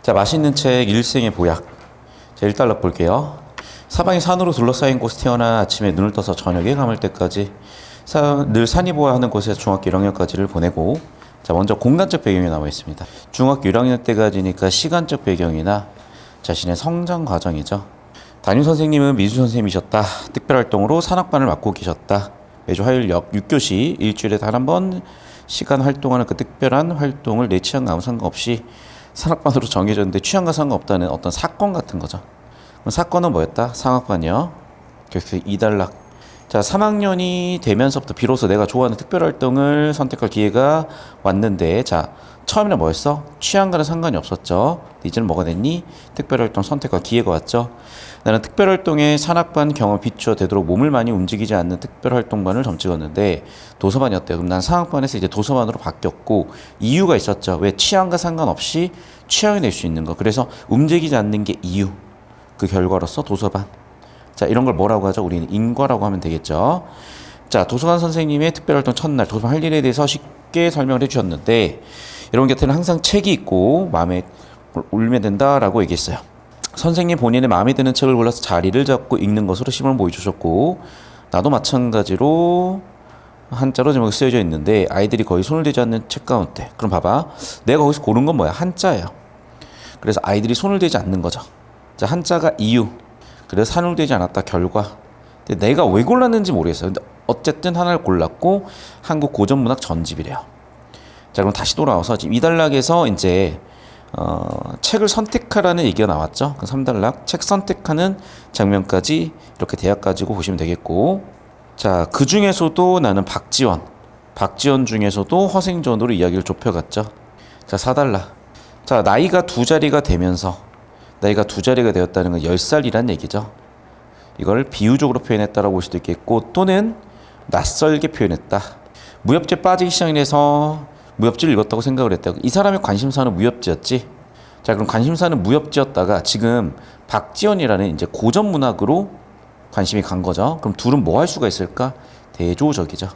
자, 맛있는 책 일생의 보약. 자, 1단락 볼게요. 사방이 산으로 둘러싸인 곳에 태어나 아침에 눈을 떠서 저녁에 감을 때까지 늘 산이 보아하는 곳에서 중학교 1학년까지를 보내고, 자, 먼저 공간적 배경이 나와 있습니다. 중학교 1학년 때까지니까 시간적 배경이나 자신의 성장 과정이죠. 담임 선생님은 미술 선생님이셨다. 특별활동으로 산악반을 맡고 계셨다. 매주 화요일 6교시 일주일에 단 한 번 시간 활동하는 그 특별한 활동을 내 취향과 아무 상관없이 산악반으로 정해졌는데 취향과 상관없다는 어떤 사건 같은 거죠. 그럼 사건은 뭐였다? 상악반이요. 그래서 2단락. 자, 3학년이 되면서부터 비로소 내가 좋아하는 특별활동을 선택할 기회가 왔는데, 자, 처음에는 뭐였어? 취향과는 상관이 없었죠. 이제는 뭐가 됐니? 특별활동 선택할 기회가 왔죠. 나는 특별활동에 산악반 경험을 비추어 되도록 몸을 많이 움직이지 않는 특별활동반을 점찍었는데 도서반이었대요. 그럼 난 상악반에서 이제 도서반으로 바뀌었고, 이유가 있었죠. 왜? 취향과 상관없이 취향을 낼 수 있는 거. 그래서 움직이지 않는 게 이유. 그 결과로서 도서반. 자, 이런 걸 뭐라고 하죠? 우리는 인과라고 하면 되겠죠. 자, 도서관 선생님의 특별활동 첫날 도서관 할 일에 대해서 쉽게 설명을 해주셨는데, 여러분 곁에는 항상 책이 있고 마음에 울면 된다라고 얘기했어요. 선생님 본인의 마음에 드는 책을 골라서 자리를 잡고 읽는 것으로 시범을 보여주셨고, 나도 마찬가지로 한자로 제목이 쓰여져 있는데 아이들이 거의 손을 대지 않는 책 가운데, 그럼 봐봐, 내가 거기서 고른 건 뭐야? 한자예요. 그래서 아이들이 손을 대지 않는 거죠. 자, 한자가 이유, 그래서 산을 대지 않았다 결과. 근데 내가 왜 골랐는지 모르겠어요. 근데 어쨌든 하나를 골랐고 한국 고전문학 전집이래요. 자, 그럼 다시 돌아와서 지금 2단락에서 이제 책을 선택하라는 얘기가 나왔죠. 그럼 3단락 책 선택하는 장면까지 이렇게 대학 가지고 보시면 되겠고, 자, 그 중에서도 나는 박지원 중에서도 허생전으로 이야기를 좁혀갔죠. 자, 4단락. 자, 나이가 두 자리가 되었다는 건 10살이란 얘기죠. 이걸 비유적으로 표현했다라고 볼 수도 있겠고, 또는 낯설게 표현했다. 무협지에 빠지기 시작해서 무협지를 읽었다고 생각을 했다. 이 사람의 관심사는 무협지였지. 자, 그럼 관심사는 무협지였다가 지금 박지원이라는 이제 고전 문학으로 관심이 간 거죠. 그럼 둘은 뭐 할 수가 있을까? 대조적이죠.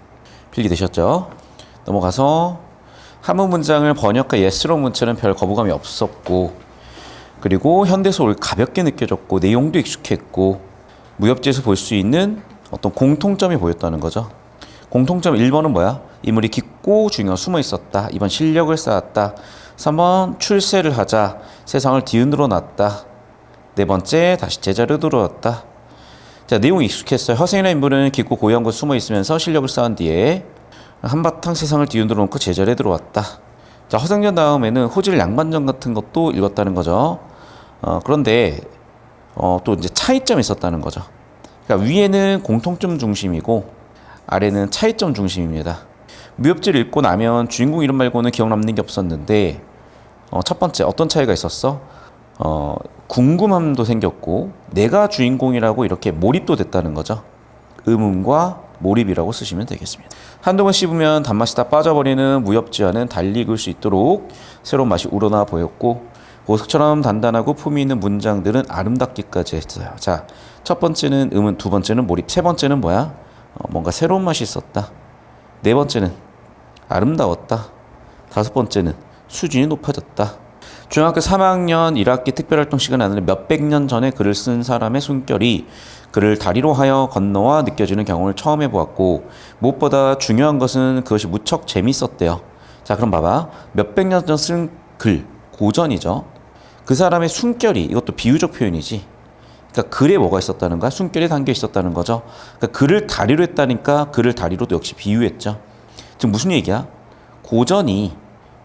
필기되셨죠? 넘어가서 한문 문장을 번역한 예스러운 문체는 별 거부감이 없었고, 그리고 현대소를 가볍게 느껴졌고, 내용도 익숙했고, 무협지에서 볼 수 있는 어떤 공통점이 보였다는 거죠. 공통점 1번은 뭐야? 인물이 깊고 중요한 숨어 있었다. 2번 실력을 쌓았다. 3번 출세를 하자 세상을 뒤흔들어 놨다. 4번째 다시 제자리로 들어왔다. 자, 내용이 익숙했어요. 허생이라는 인물은 깊고 고요한 곳에 숨어 있으면서 실력을 쌓은 뒤에 한바탕 세상을 뒤흔들어 놓고 제자리에 들어왔다. 자, 허생전 다음에는 호질 양반전 같은 것도 읽었다는 거죠. 그런데 또 이제 차이점이 있었다는 거죠. 그러니까 위에는 공통점 중심이고 아래는 차이점 중심입니다. 무협지를 읽고 나면 주인공 이름 말고는 기억 남는 게 없었는데, 첫 번째 어떤 차이가 있었어? 궁금함도 생겼고 내가 주인공이라고 이렇게 몰입도 됐다는 거죠. 의문과 몰입이라고 쓰시면 되겠습니다. 한두 번 씹으면 단맛이 다 빠져버리는 무협지와는 달리 읽을 수 있도록 새로운 맛이 우러나 보였고, 보석처럼 단단하고 품위 있는 문장들은 아름답기까지 했어요. 자, 첫 번째는 의문, 두 번째는 몰입, 세 번째는 뭐야? 뭔가 새로운 맛이 있었다. 네 번째는 아름다웠다. 다섯 번째는 수준이 높아졌다. 중학교 3학년 1학기 특별활동 시간에 하는 몇백 년 전에 글을 쓴 사람의 숨결이 그를 다리로 하여 건너와 느껴지는 경험을 처음 해보았고, 무엇보다 중요한 것은 그것이 무척 재밌었대요. 자, 그럼 봐봐. 몇백 년 전 쓴 글, 고전이죠. 그 사람의 숨결이, 이것도 비유적 표현이지. 그러니까 글에 뭐가 있었다는 거야? 숨결이 담겨 있었다는 거죠. 그러니까 글을 다리로 했다니까 글을 다리로도 역시 비유했죠. 지금 무슨 얘기야? 고전이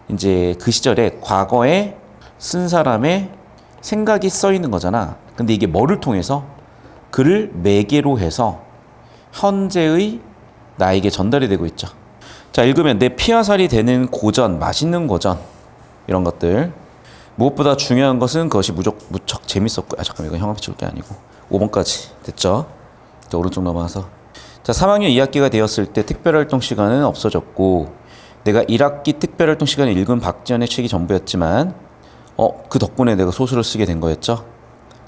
이제 그 시절에 과거에 쓴 사람의 생각이 써 있는 거잖아. 근데 이게 뭐를 통해서? 글을 매개로 해서 현재의 나에게 전달이 되고 있죠. 자, 읽으면 내 피와 살이 되는 고전, 맛있는 고전, 이런 것들. 무엇보다 중요한 것은 그것이 무척 재밌었고, 잠깐만, 이건 형아 비출 게 아니고 5번까지 됐죠. 자, 오른쪽 넘어가서, 자, 3학년 2학기가 되었을 때 특별활동 시간은 없어졌고, 내가 1학기 특별활동 시간에 읽은 박지원의 책이 전부였지만 그 덕분에 내가 소설을 쓰게 된 거였죠.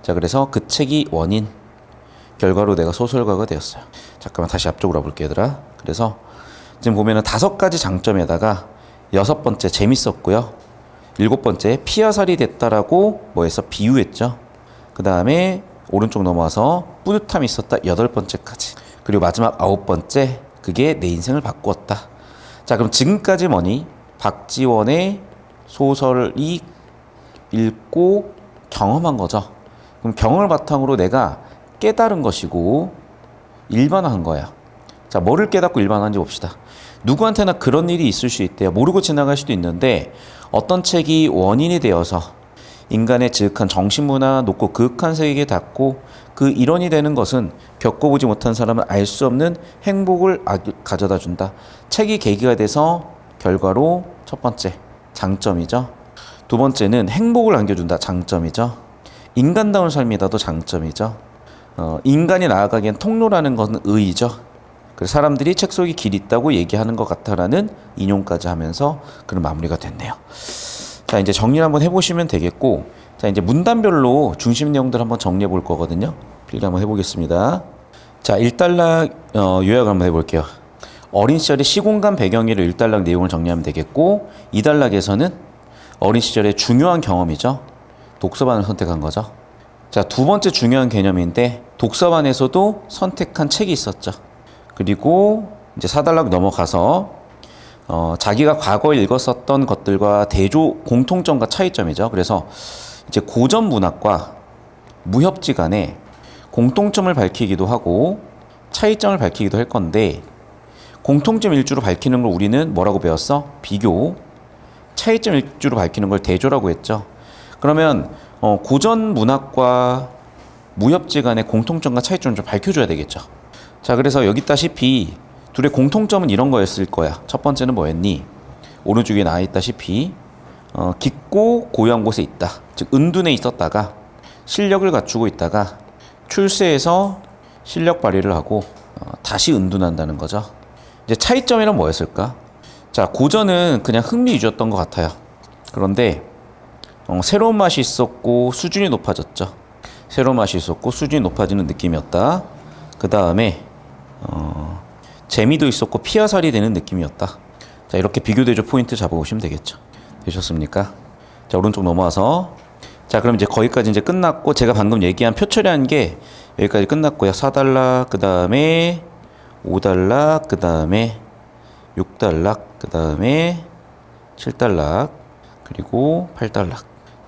자, 그래서 그 책이 원인, 결과로 내가 소설가가 되었어요. 잠깐만 다시 앞쪽으로 와볼게 얘들아. 그래서 지금 보면은 5가지 장점에다가 6번째 재밌었고요, 7번째 피아살이 됐다라고 뭐해서 비유했죠. 그 다음에 오른쪽 넘어와서 뿌듯함이 있었다 8번째까지. 그리고 마지막 9번째 그게 내 인생을 바꾸었다. 자, 그럼 지금까지 뭐니? 박지원의 소설이 읽고 경험한 거죠. 그럼 경험을 바탕으로 내가 깨달은 것이고 일반화한 거야. 자, 뭐를 깨닫고 일반화한지 봅시다. 누구한테나 그런 일이 있을 수 있대요. 모르고 지나갈 수도 있는데 어떤 책이 원인이 되어서 인간의 지극한 정신문화 높고 그윽한 세계에 닿고 그 일원이 되는 것은 겪어보지 못한 사람은 알 수 없는 행복을 가져다 준다. 책이 계기가 돼서 결과로 첫 번째 장점이죠. 두 번째는 행복을 안겨준다. 장점이죠. 인간다운 삶이다도 장점이죠. 인간이 나아가기엔 통로라는 것은 의의죠. 그래서 사람들이 책 속에 길이 있다고 얘기하는 것 같아라는 인용까지 하면서 그런 마무리가 됐네요. 자, 이제 정리를 한번 해보시면 되겠고, 자, 이제 문단별로 중심 내용들 한번 정리해 볼 거거든요. 필기 한번 해보겠습니다. 자, 1단락 요약을 한번 해볼게요. 어린 시절의 시공간 배경이를 1단락 내용을 정리하면 되겠고, 2단락에서는 어린 시절의 중요한 경험이죠. 독서반을 선택한 거죠. 자, 두 번째 중요한 개념인데 독서반에서도 선택한 책이 있었죠. 그리고 이제 4단락 넘어가서 자기가 과거에 읽었었던 것들과 공통점과 차이점이죠. 그래서 이제 고전 문학과 무협지 간에 공통점을 밝히기도 하고 차이점을 밝히기도 할 건데, 공통점 일주로 밝히는 걸 우리는 뭐라고 배웠어? 비교. 차이점 일주로 밝히는 걸 대조라고 했죠. 그러면 고전 문학과 무협지 간의 공통점과 차이점을 좀 밝혀줘야 되겠죠. 자, 그래서 여기 있다시피 둘의 공통점은 이런 거였을 거야. 첫 번째는 뭐였니? 오른쪽에 나와 있다시피 깊고 고요한 곳에 있다. 즉 은둔에 있었다가 실력을 갖추고 있다가 출세해서 실력 발휘를 하고 다시 은둔한다는 거죠. 이제 차이점이란 뭐였을까? 자, 고전은 그냥 흥미 위주였던 것 같아요. 그런데 새로운 맛이 있었고 수준이 높아졌죠. 새로운 맛이 있었고 수준이 높아지는 느낌이었다. 그 다음에 재미도 있었고 피하살이 되는 느낌이었다. 자, 이렇게 비교대조 포인트 잡아보시면 되겠죠. 되셨습니까? 자, 오른쪽 넘어와서, 자, 그럼 이제 거기까지 이제 끝났고, 제가 방금 얘기한 표 처리한 게 여기까지 끝났고요. 4단락, 그 다음에 5단락, 그 다음에 6단락, 그 다음에 7단락, 그리고 8단락.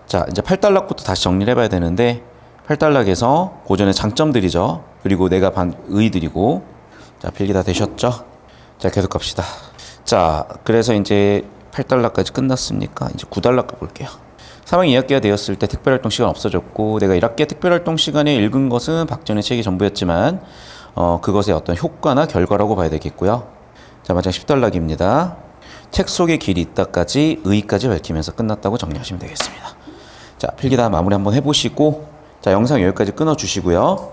자, 이제 8단락부터 다시 정리를 해봐야 되는데, 8단락에서 고전의 장점들이죠. 그리고 내가 의의들이고. 자, 필기 다 되셨죠? 자, 계속 갑시다. 자, 그래서 이제 8단락까지 끝났으니까 이제 9단락 가볼게요. 3학년 2학기가 되었을 때 특별활동 시간 없어졌고, 내가 1학기 특별활동 시간에 읽은 것은 박지원의 책이 전부였지만 그것의 어떤 효과나 결과라고 봐야 되겠고요. 자, 마지막 10단락입니다. 책 속에 길이 있다까지 의의까지 밝히면서 끝났다고 정리하시면 되겠습니다. 자, 필기 다 마무리 한번 해보시고, 자, 영상 여기까지 끊어주시고요.